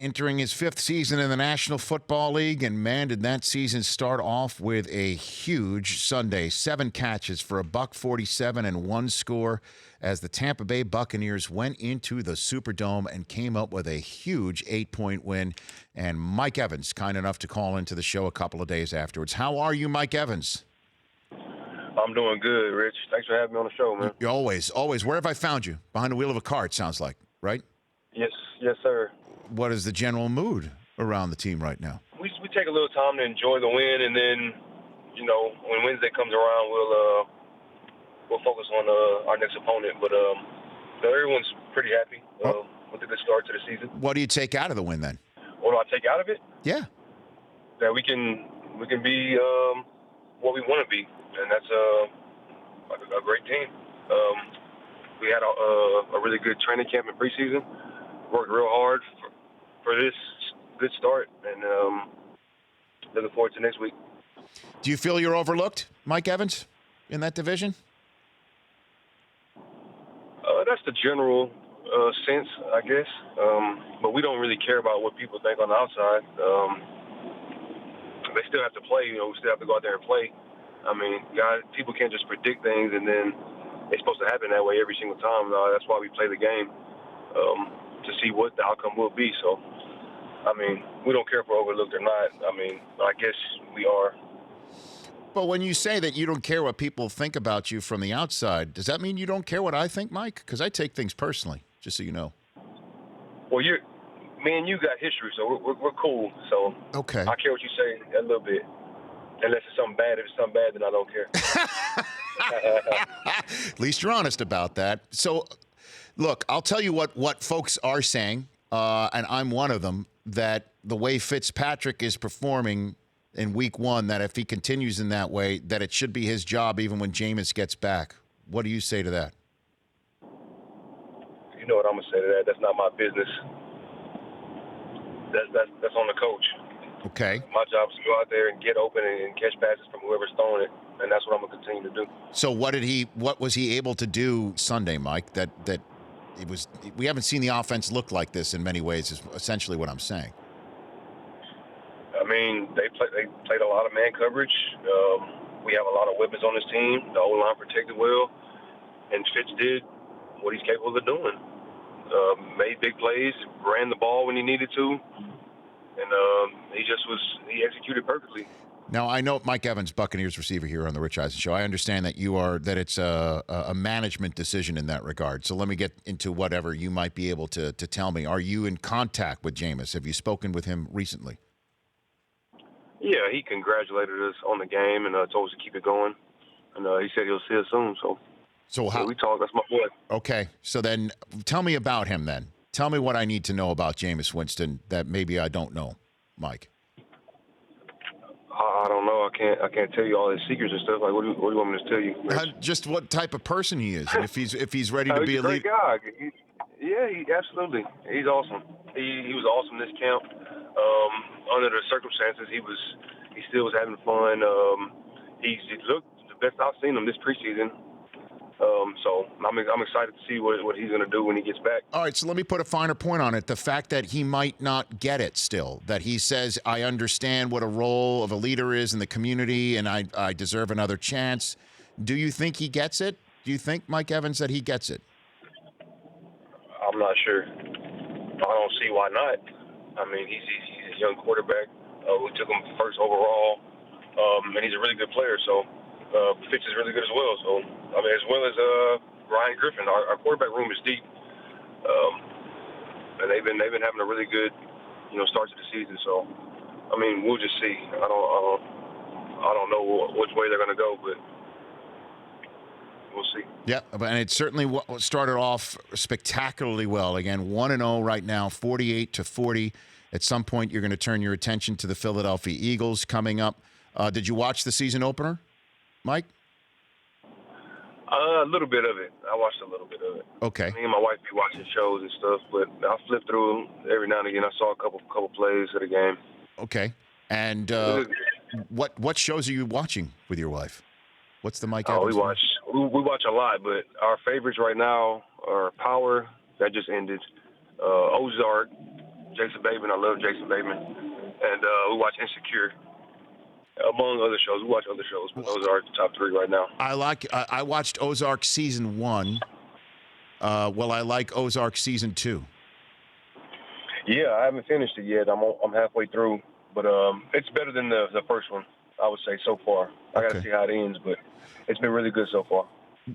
entering his fifth season in the National Football League, and man, did that season start off with a huge Sunday. 7 catches for $147 and 1 score as the Tampa Bay Buccaneers went into the Superdome and came up with a huge 8-point win. And Mike Evans, kind enough to call into the show a couple of days afterwards. How are you, Mike Evans? I'm doing good, Rich. Thanks for having me on the show, man. Always. Where have I found you? Behind the wheel of a car, it sounds like, right? Yes, sir. What is the general mood around the team right now? We take a little time to enjoy the win, and then, when Wednesday comes around, we'll focus on our next opponent. But everyone's pretty happy with a good start to the season. What do you take out of the win then? What do I take out of it? Yeah. That we can be what we want to be, and that's a great team. We had a really good training camp in preseason. Worked real hard for this good start, and looking forward to next week. Do you feel you're overlooked, Mike Evans, in that division? That's the general sense, I guess. But we don't really care about what people think on the outside. They still have to play. We still have to go out there and play. I mean, people can't just predict things, and then it's supposed to happen that way every single time. That's why we play the game, to see what the outcome will be. So, I mean, we don't care if we're overlooked or not. I mean, I guess we are. But when you say that you don't care what people think about you from the outside, does that mean you don't care what I think, Mike? Because I take things personally, just so you know. Well, me and you got history, so we're cool. So okay, I care what you say a little bit. Unless it's something bad. If it's something bad, then I don't care. At least you're honest about that. So, look, I'll tell you what folks are saying, and I'm one of them, that the way Fitzpatrick is performing in week 1, that if he continues in that way, that it should be his job even when Jameis gets back. What do you say to that? You know what I'm going to say to that. That's not my business. That's on the coach. Okay. My job is to go out there and get open and catch passes from whoever's throwing it, and that's what I'm going to continue to do. So what was he able to do Sunday, Mike, that we haven't seen the offense look like this in many ways, is essentially what I'm saying. I mean, they played a lot of man coverage. We have a lot of weapons on this team. The O-line protected well, and Fitz did what he's capable of doing. Made big plays, ran the ball when he needed to, and he executed perfectly. Now, I know Mike Evans, Buccaneers receiver here on the Rich Eisen Show. I understand that it's a management decision in that regard. So let me get into whatever you might be able to tell me. Are you in contact with Jameis? Have you spoken with him recently? Yeah, he congratulated us on the game and told us to keep it going. And he said he'll see us soon. So how? We talk. That's my boy. Okay. So then tell me about him then. Tell me what I need to know about Jameis Winston that maybe I don't know, Mike. I don't know. I can't tell you all his secrets and stuff. Like, what do you want me to tell you? Just what type of person he is, and if he's ready to be a leader. Great guy. Absolutely. He's awesome. He was awesome this camp. Under the circumstances, he still was having fun. He looked the best I've seen him this preseason. So I'm excited to see what he's going to do when he gets back. All right, so let me put a finer point on it. The fact that he might not get it still, that he says, I understand what a role of a leader is in the community, and I deserve another chance. Do you think he gets it? Do you think, Mike Evans, that he gets it? I'm not sure. I don't see why not. I mean, he's a young quarterback. We took him first overall, and he's a really good player, so Fitz is really good as well. So, I mean, as well as Ryan Griffin, our quarterback room is deep, and they've been having a really good, start to the season. So, I mean, we'll just see. I don't know which way they're going to go, but we'll see. Yeah, and it certainly started off spectacularly well. Again, 1-0 right now, 48-40. At some point, you're going to turn your attention to the Philadelphia Eagles coming up. Did you watch the season opener, Mike? A little bit of it. I watched a little bit of it. Okay. Me and my wife be watching shows and stuff, but I flip through them every now and again. I saw a couple plays of the game. Okay. And what shows are you watching with your wife? What's the Mike Evans? We watch a lot, but our favorites right now are Power, that just ended, Ozark, Jason Bateman. I love Jason Bateman. And we watch Insecure. Among other shows. We watch other shows, but those are the top 3 right now. I watched Ozark season 1. I like Ozark season 2. Yeah, I haven't finished it yet. I'm halfway through, but it's better than the first one, I would say, so far. I got to see how it ends, but it's been really good so far.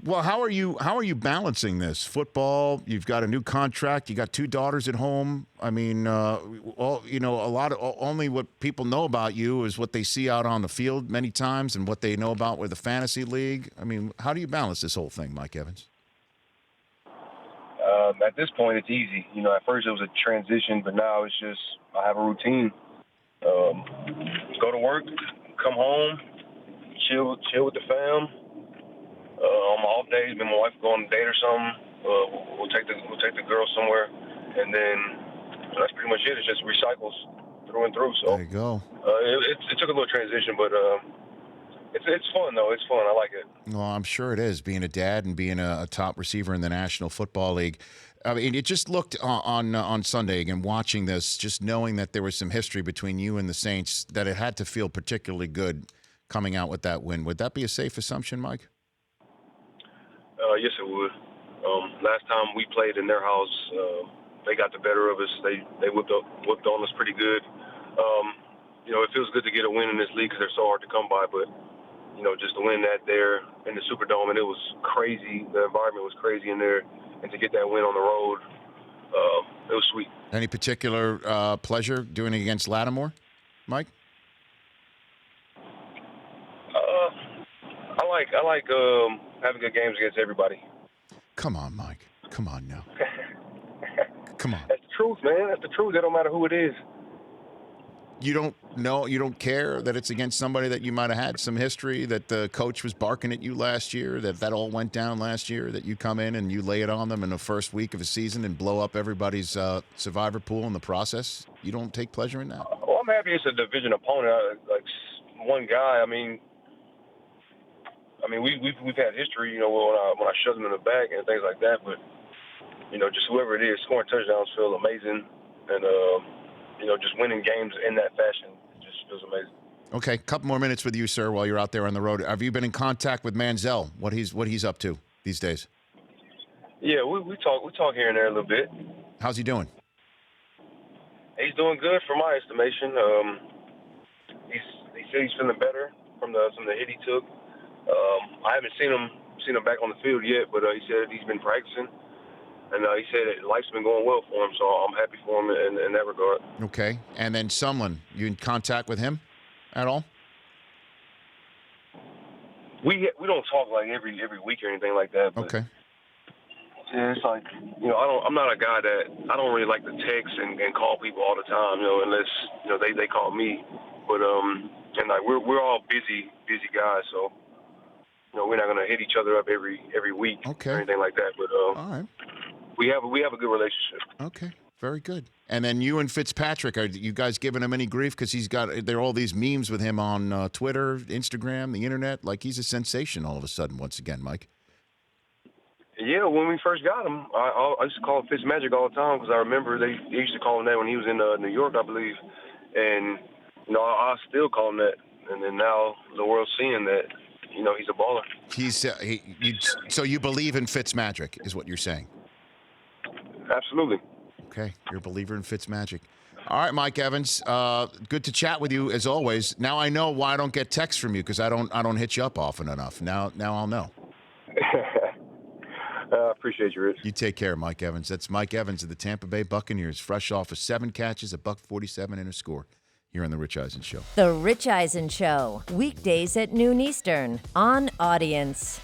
Well, how are you balancing this? Football, you've got a new contract, you got 2 daughters at home. I mean, only what people know about you is what they see out on the field many times and what they know about with the fantasy league. I mean, how do you balance this whole thing, Mike Evans? At this point, it's easy. At first it was a transition, but now it's just I have a routine. Go to work, come home, chill with the fam. On my off days, me and my wife go on a date or something. We'll take the girls somewhere, and then that's pretty much it. It's just recycles through and through. So there you go. It took a little transition, but it's fun though. It's fun. I like it. Well, I'm sure it is, being a dad and being a top receiver in the National Football League. I mean, it just looked on Sunday, again, watching this, just knowing that there was some history between you and the Saints, that it had to feel particularly good coming out with that win. Would that be a safe assumption, Mike? Yes, it would. Last time we played in their house, they got the better of us. They whipped on us pretty good. It feels good to get a win in this league because they're so hard to come by, but just to win that there in the Superdome, and it was crazy. The environment was crazy in there, and to get that win on the road, it was sweet. Any particular pleasure doing it against Lattimore, Mike? I like having good games against everybody. Come on, Mike. Come on now. Come on. That's the truth, man. That's the truth. It don't matter who it is. You don't care that it's against somebody that you might have had some history, that the coach was barking at you last year, that all went down last year, that you come in and you lay it on them in the first week of a season and blow up everybody's survivor pool in the process? You don't take pleasure in that? Well, I'm happy it's a division opponent, like one guy. I mean, we've had history, when I shoved them in the back and things like that. But just whoever it is, scoring touchdowns feel amazing, and just winning games in that fashion just feels amazing. Okay, couple more minutes with you, sir, while you're out there on the road. Have you been in contact with Manziel? What he's up to these days? Yeah, we talk here and there a little bit. How's he doing? He's doing good, for my estimation. He said he's feeling better from the hit he took. I haven't seen him back on the field yet, but he said he's been practicing, and he said that life's been going well for him. So I'm happy for him in that regard. Okay, and then Sumlin, you in contact with him at all? We don't talk like every week or anything like that. But okay. Yeah, it's like I'm not a guy that I don't really like to text and call people all the time. Unless they call me. But and like we're all busy guys, so. We're not going to hit each other up every week or anything like that. But all right. we have a good relationship. Okay, very good. And then you and Fitzpatrick, are you guys giving him any grief because there are all these memes with him on Twitter, Instagram, the internet? Like he's a sensation all of a sudden once again, Mike. Yeah, when we first got him, I used to call him FitzMagic all the time because I remember they used to call him that when he was in New York, I believe. And I still call him that. And then now the world's seeing that. He's a baller. So you believe in FitzMagic, is what you're saying? Absolutely. Okay, you're a believer in FitzMagic. All right, Mike Evans, good to chat with you as always. Now I know why I don't get texts from you because I don't hit you up often enough. Now I'll know. I appreciate you, Rich. You take care, Mike Evans. That's Mike Evans of the Tampa Bay Buccaneers, fresh off of 7 catches, $147 and a score. Here on The Rich Eisen Show. The Rich Eisen Show, weekdays at noon Eastern on Audience.